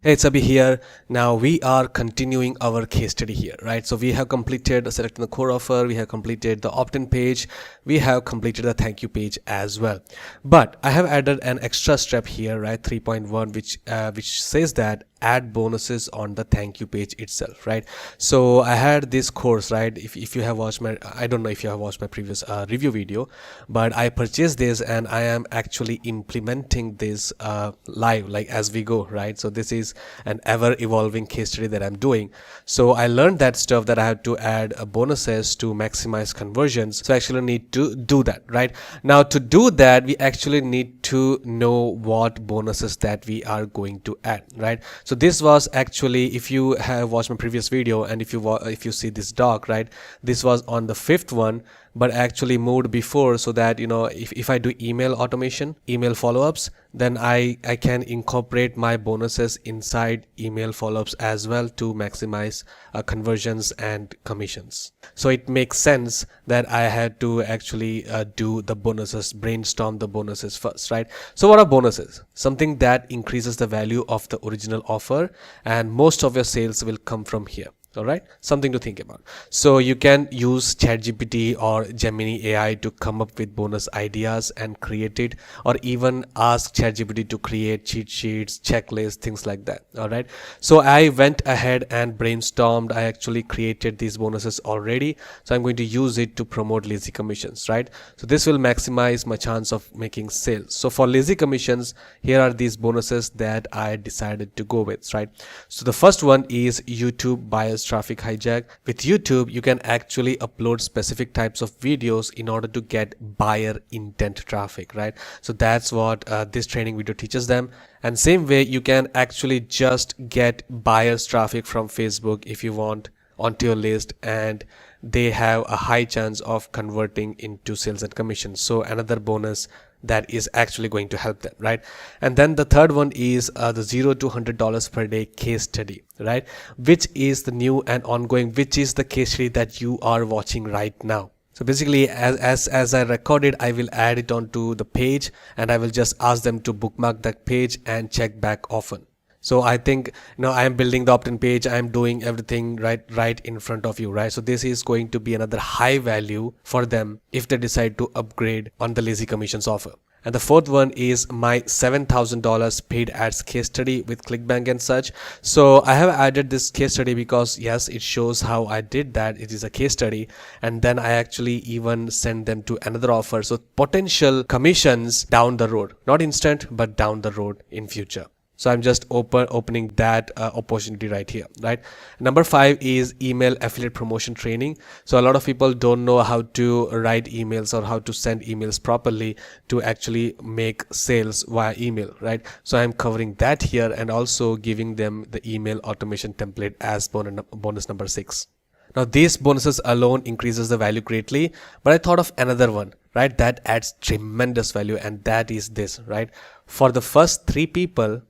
Hey, it's Abhi here. Now we are continuing our case study here, right? So we have completed selecting the core offer, we have completed the opt-in page, we have completed the thank you page as well. But I have added an extra step here, right? 3.1, which says that add bonuses on the thank you page itself, right? So I had this course, right? If you have watched my, I don't know if you have watched my previous review video, but I purchased this and I am actually implementing this live, like as we go, right? So this is an ever evolving case study that I'm doing. So I learned that stuff that I have to add bonuses to maximize conversions. So I actually need to do that, right? Now to do that, we actually need to know what bonuses that we are going to add, right? So this was actually, if you have watched my previous video and if you see this doc, right, this was on the 5th one, but actually moved before, so that, you know, if I do email automation, email follow-ups, then I can incorporate my bonuses inside email follow-ups as well to maximize conversions and commissions. So it makes sense that I had to actually do the bonuses, brainstorm the bonuses first, right? So what are bonuses? Something that increases the value of the original offer, and most of your sales will come from here. All right, something to think about. So you can use ChatGPT or Gemini AI to come up with bonus ideas and create it, or even ask ChatGPT to create cheat sheets, checklists, things like that. All right, so I went ahead and brainstormed. I actually created these bonuses already, so I'm going to use it to promote lazy commissions, right? So this will maximize my chance of making sales. So for lazy commissions, here are these bonuses that I decided to go with, right? So the first one is YouTube bias traffic hijack. With YouTube, you can actually upload specific types of videos in order to get buyer intent traffic, right? So that's what this training video teaches them. And same way, you can actually just get buyers traffic from Facebook if you want onto your list, and they have a high chance of converting into sales and commissions. So another bonus that is actually going to help them, right? And then the third one is the $0 to $100 per day case study, right? Which is the new and ongoing, which is the case study that you are watching right now. So basically, as I record it, I will add it onto the page, and I will just ask them to bookmark that page and check back often. So I think, you know, I am building the opt-in page, I am doing everything right in front of you, right? So this is going to be another high value for them if they decide to upgrade on the lazy commissions offer. And the fourth one is my $7,000 paid ads case study with ClickBank and such. So I have added this case study because yes, it shows how I did that. It is a case study, and then I actually even send them to another offer. So potential commissions down the road, not instant, but down the road in future. So I'm just opening that opportunity right here, right? Number 5 is email affiliate promotion training. So a lot of people don't know how to write emails or how to send emails properly to actually make sales via email, right? So I'm covering that here and also giving them the email automation template as bonus number 6. Now these bonuses alone increases the value greatly, but I thought of another one, right? That adds tremendous value, and that is this, right? For the first 3 people,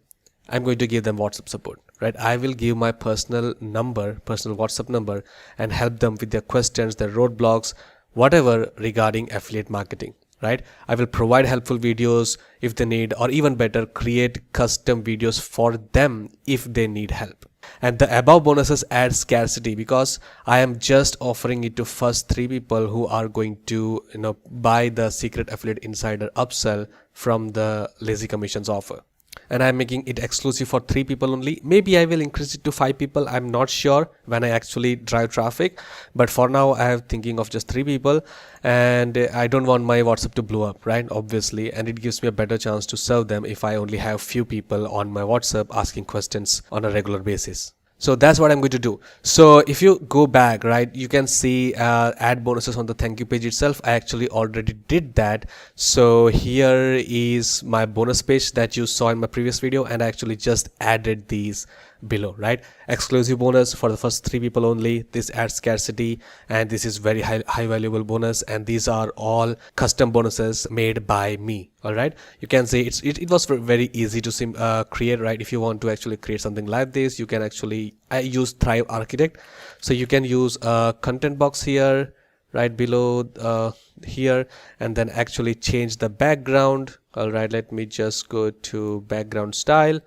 I'm going to give them WhatsApp support, right? I will give my personal WhatsApp number, and help them with their questions, their roadblocks, whatever regarding affiliate marketing, right? I will provide helpful videos if they need, or even better, create custom videos for them if they need help. And the above bonuses add scarcity because I am just offering it to first 3 people who are going to, you know, buy the secret affiliate insider upsell from the lazy commissions offer. And I'm making it exclusive for 3 people only. Maybe I will increase it to 5 people. I'm not sure when I actually drive traffic, but for now I am thinking of just 3 people, and I don't want my WhatsApp to blow up, right? Obviously, and it gives me a better chance to serve them if I only have few people on my WhatsApp asking questions on a regular basis. So that's what I'm going to do. So if you go back, right, you can see add bonuses on the thank you page itself. I actually already did that. So here is my bonus page that you saw in my previous video, and I actually just added these below, right? Exclusive bonus for the first 3 people only. This adds scarcity, and this is very high valuable bonus, and these are all custom bonuses made by me. All right, you can see it was very easy to create, right? If you want to actually create something like this, you can actually, I use Thrive Architect, so you can use a content box here right below here, and then actually change the background. All right, let me just go to background style,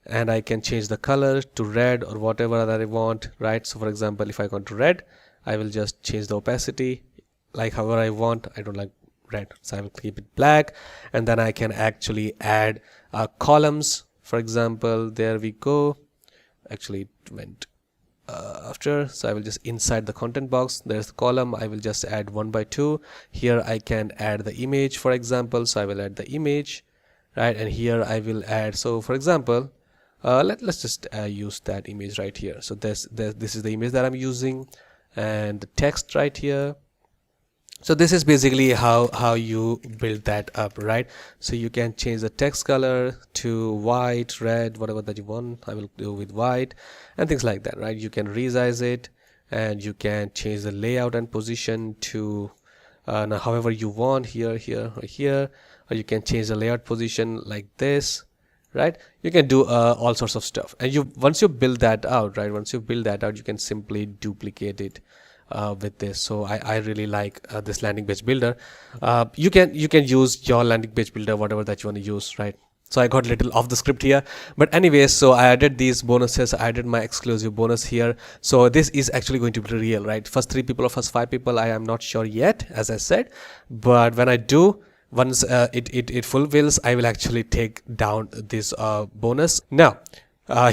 and I can change the color to red or whatever that I want, right? So for example, if I go to red, I will just change the opacity like however I want. I don't like red, so I will keep it black, and then I can actually add columns. For example, there we go. Actually it went after, so I will just inside the content box, there's the column. I will just add 1 by 2. Here I can add the image, for example, so I will add the image, right? And here I will add, so for example, let's just use that image right here. So this is the image that I'm using, and the text right here. So this is basically how you build that up, right? So you can change the text color to white, red, whatever that you want. I will do with white and things like that, right? You can resize it, and you can change the layout and position to now however you want, here, here, or here, or you can change the layout position like this, right? You can do all sorts of stuff, and once you build that out, right? Once you build that out, you can simply duplicate it with this. So I really like this landing page builder. You can use your landing page builder, whatever that you want to use, right? So I got a little off the script here, but anyways, so I added these bonuses. I added my exclusive bonus here. So this is actually going to be real, right? First 3 people or first 5 people, I am not sure yet, as I said, but when I do, once it fulfills, I will actually take down this bonus. Now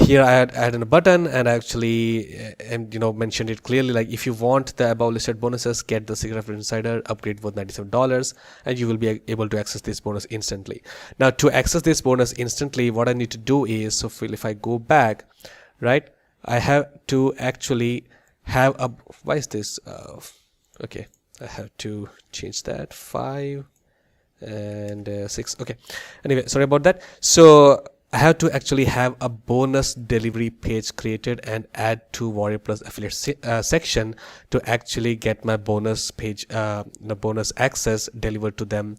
here I added a button, and I actually mentioned it clearly, like if you want the above listed bonuses, get the Secret Insider upgrade worth $97, and you will be able to access this bonus instantly. Now to access this bonus instantly, what I need to do is, so if I go back, right, I have to actually have a, why is this okay, I have to change that 5 and 6. Okay, anyway, sorry about that. So I have to actually have a bonus delivery page created and add to Warrior Plus affiliate section to actually get my bonus page, the bonus access delivered to them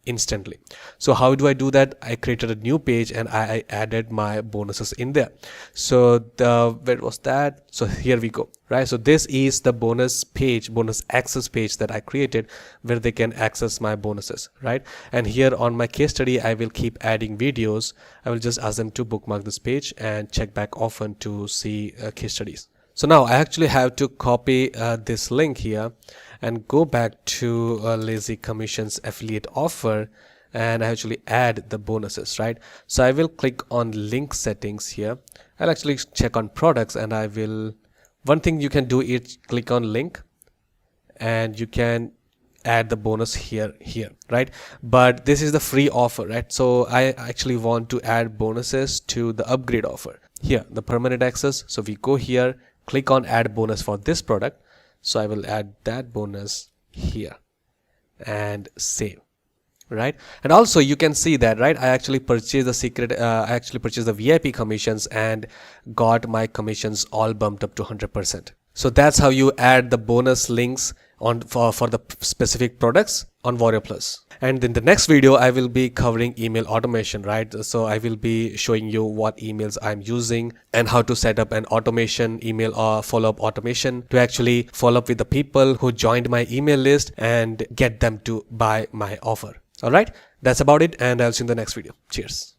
instantly. So how do I do that? I created a new page and I added my bonuses in there. So where was that? So here we go, right? So this is the bonus page, bonus access page that I created, where they can access my bonuses, right? And here on my case study, I will keep adding videos. I will just ask them to bookmark this page and check back often to see case studies. So now I actually have to copy this link here and go back to Lazy Commission's affiliate offer, and I actually add the bonuses, right? So I will click on link settings here. I'll actually check on products, and I will, one thing you can do is click on link, and you can add the bonus here, right? But this is the free offer, right? So I actually want to add bonuses to the upgrade offer here, the permanent access. So we go here, click on add bonus for this product. So I will add that bonus here and save, right? And also you can see that, right, I actually purchased the secret, I actually purchased the VIP commissions and got my commissions all bumped up to 100%. So that's how you add the bonus links on for the specific products on Warrior Plus. And in the next video, I will be covering email automation, right? So I will be showing you what emails I'm using and how to set up an automation, email or follow-up automation to actually follow up with the people who joined my email list and get them to buy my offer. All right, that's about it, and I'll see you in the next video. Cheers.